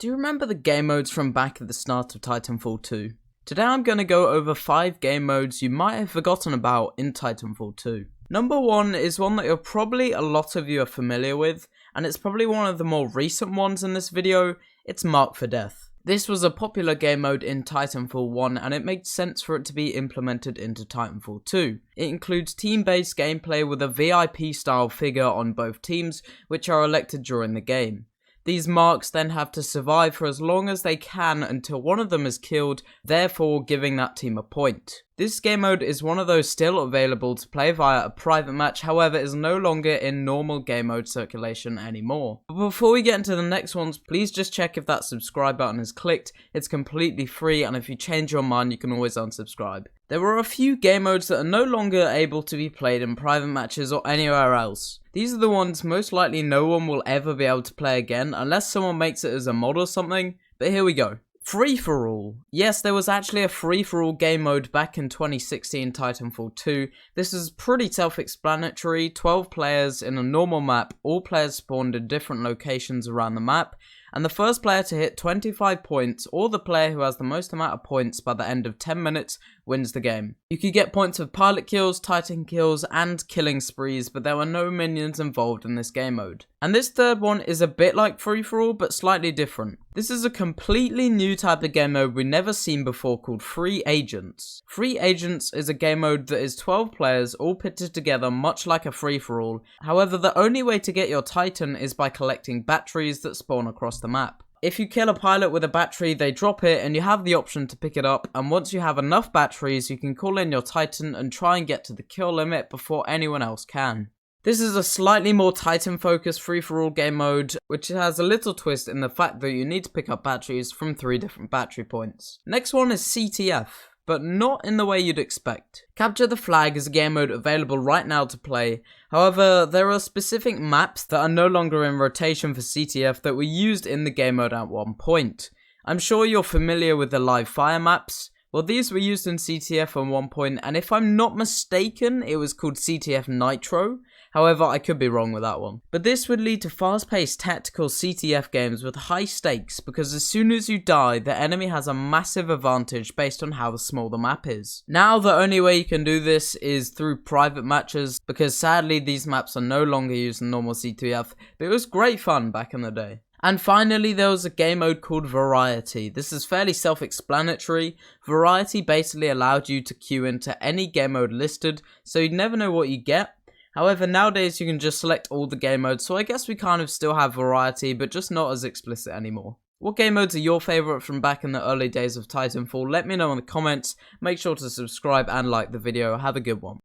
Do you remember the game modes from back at the start of Titanfall 2? Today I'm going to go over 5 game modes you might have forgotten about in Titanfall 2. Number 1 is one that a lot of you are familiar with, and it's probably one of the more recent ones in this video. It's Mark for Death. This was a popular game mode in Titanfall 1 and it made sense for it to be implemented into Titanfall 2. It includes team-based gameplay with a VIP style figure on both teams, which are elected during the game. These marks then have to survive for as long as they can until one of them is killed, therefore giving that team a point. This game mode is one of those still available to play via a private match, however is no longer in normal game mode circulation anymore. But before we get into the next ones, please just check if that subscribe button is clicked. It's completely free, and if you change your mind you can always unsubscribe. There are a few game modes that are no longer able to be played in private matches or anywhere else. These are the ones most likely no one will ever be able to play again unless someone makes it as a mod or something, but here we go. Free-for-all. Yes, there was actually a free-for-all game mode back in 2016 Titanfall 2. This is pretty self-explanatory. 12 players in a normal map, all players spawned in different locations around the map, and the first player to hit 25 points, or the player who has the most amount of points by the end of 10 minutes, wins the game. You could get points of pilot kills, titan kills, and killing sprees, but there were no minions involved in this game mode. And this third one is a bit like free-for-all, but slightly different. This is a completely new type of game mode we've never seen before called Free Agents. Free Agents is a game mode that is 12 players all pitted together much like a free-for-all. However, the only way to get your titan is by collecting batteries that spawn across the map. If you kill a pilot with a battery, they drop it and you have the option to pick it up, and once you have enough batteries you can call in your titan and try and get to the kill limit before anyone else can. This is a slightly more Titan focused free-for-all game mode, which has a little twist in the fact that you need to pick up batteries from 3 different battery points. Next one is CTF, but not in the way you'd expect. Capture the Flag is a game mode available right now to play. However, there are specific maps that are no longer in rotation for CTF that were used in the game mode at one point. I'm sure you're familiar with the live fire maps. Well, these were used in CTF at one point, and if I'm not mistaken, it was called CTF Nitro. However, I could be wrong with that one. But this would lead to fast-paced tactical CTF games with high stakes, because as soon as you die, the enemy has a massive advantage based on how small the map is. Now, the only way you can do this is through private matches, because sadly these maps are no longer used in normal CTF, but it was great fun back in the day. And finally, there was a game mode called Variety. This is fairly self-explanatory. Variety basically allowed you to queue into any game mode listed, so you'd never know what you get. However, nowadays you can just select all the game modes, so I guess we kind of still have variety, but just not as explicit anymore. What game modes are your favourite from back in the early days of Titanfall? Let me know in the comments. Make sure to subscribe and like the video. Have a good one.